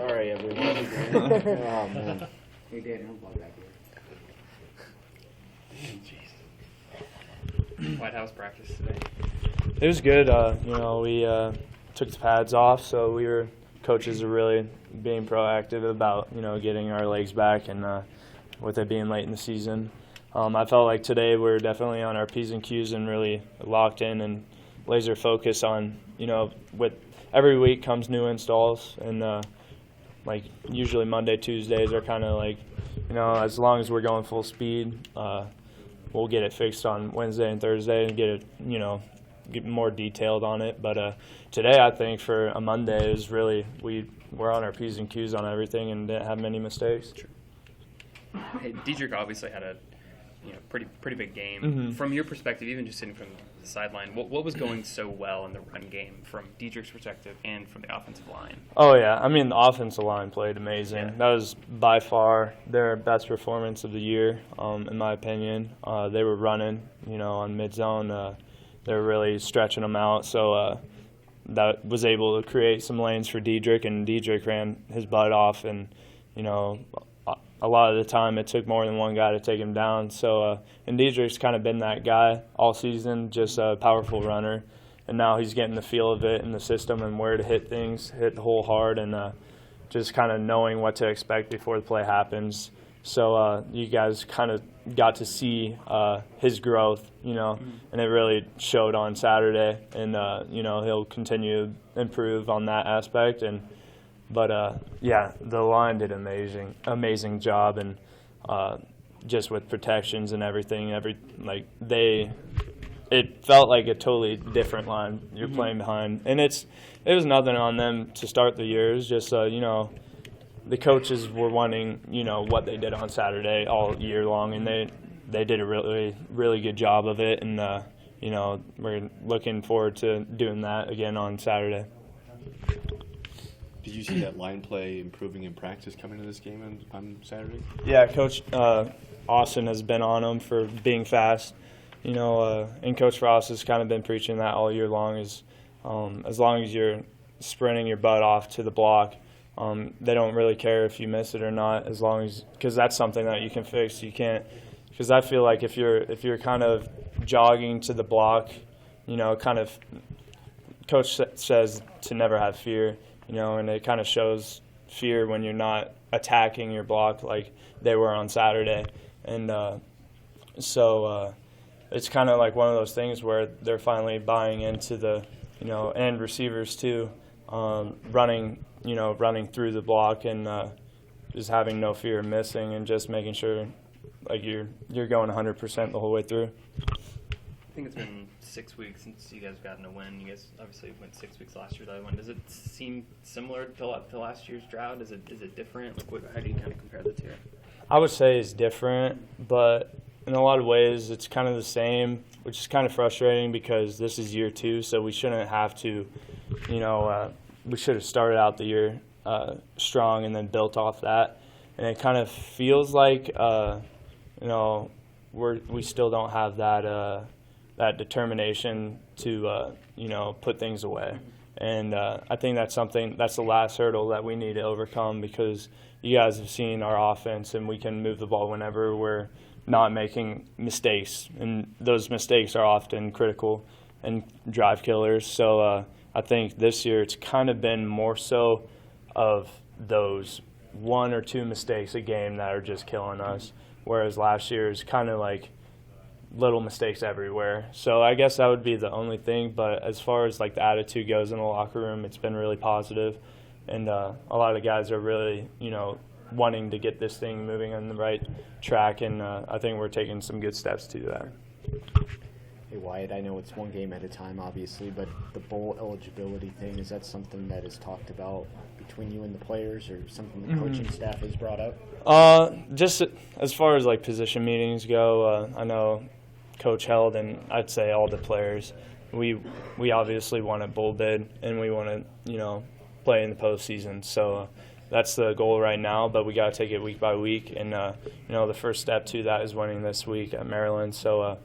Sorry, everyone. Oh, man. Hey, Dan, I'm back here. White House practice today. It was good. We took the pads off, so coaches are really being proactive about, getting our legs back and with it being late in the season. I felt like today we're definitely on our P's and Q's and really locked in and laser focus on, with every week comes new installs and usually Monday, Tuesdays are kind of like, as long as we're going full speed, we'll get it fixed on Wednesday and Thursday and get it, get more detailed on it. But today, I think for a Monday is really we're on our P's and Q's on everything and didn't have many mistakes. Hey, Diedrich obviously had a pretty big game. Mm-hmm. From your perspective, even just sitting from the sideline, what was going so well in the run game from Diedrich's perspective and from the offensive line? Oh, yeah. I mean, the offensive line played amazing. Yeah. That was by far their best performance of the year, in my opinion. They were running, on mid-zone. They were really stretching them out. So that was able to create some lanes for Diedrich, and Diedrich ran his butt off. And, a lot of the time it took more than one guy to take him down. So, and Diedrich's kind of been that guy all season, just a powerful runner. And now he's getting the feel of it in the system and where to hit things, hit the hole hard, and just kind of knowing what to expect before the play happens. So you guys kind of got to see his growth, and it really showed on Saturday. And, he'll continue to improve on that aspect. But the line did amazing job, and just with protections and everything. It felt like a totally different line you're playing behind, and it was nothing on them to start the year. It was just the coaches were wanting what they did on Saturday all year long, and they did a really good job of it, and we're looking forward to doing that again on Saturday. Did you see that line play improving in practice coming to this game on Saturday? Yeah, Coach Austin has been on them for being fast. And Coach Frost has kind of been preaching that all year long. As long as you're sprinting your butt off to the block, they don't really care if you miss it or not. Because that's something that you can fix. You can't, because I feel like if you're kind of jogging to the block, kind of Coach says to never have fear. And it kind of shows fear when you're not attacking your block like they were on Saturday. And so it's kind of like one of those things where they're finally buying into the, and receivers too, running through the block and just having no fear of missing and just making sure like you're going 100% the whole way through. I think it's been 6 weeks since you guys gotten a win. You guys obviously went 6 weeks last year. That one, does it seem similar to last year's drought? Is it different? How do you kind of compare the two? I would say it's different, but in a lot of ways it's kind of the same, which is kind of frustrating because this is year 2, so we shouldn't have to, we should have started out the year strong and then built off that. And it kind of feels like, we still don't have that determination to, put things away. And I think that's the last hurdle that we need to overcome because you guys have seen our offense and we can move the ball whenever we're not making mistakes. And those mistakes are often critical and drive killers. So I think this year it's kind of been more so of those 1 or 2 mistakes a game that are just killing us, whereas last year is kind of like little mistakes everywhere. So I guess that would be the only thing, but as far as like the attitude goes in the locker room, it's been really positive, and a lot of the guys are really, wanting to get this thing moving on the right track, and I think we're taking some good steps to do that. Hey Wyatt, I know it's one game at a time obviously, but the bowl eligibility thing, is that something that is talked about between you and the players or something the coaching staff has brought up? Just as far as like position meetings go, I know Coach held, and I'd say all the players, we obviously want a bowl bid and we want to play in the postseason. So that's the goal right now, but we got to take it week by week. And the first step to that is winning this week at Maryland. So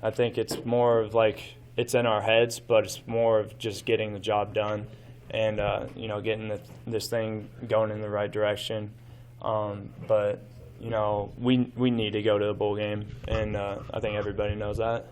I think it's more of like it's in our heads, but it's more of just getting the job done and getting this thing going in the right direction. But we need to go to the bowl game, and I think everybody knows that.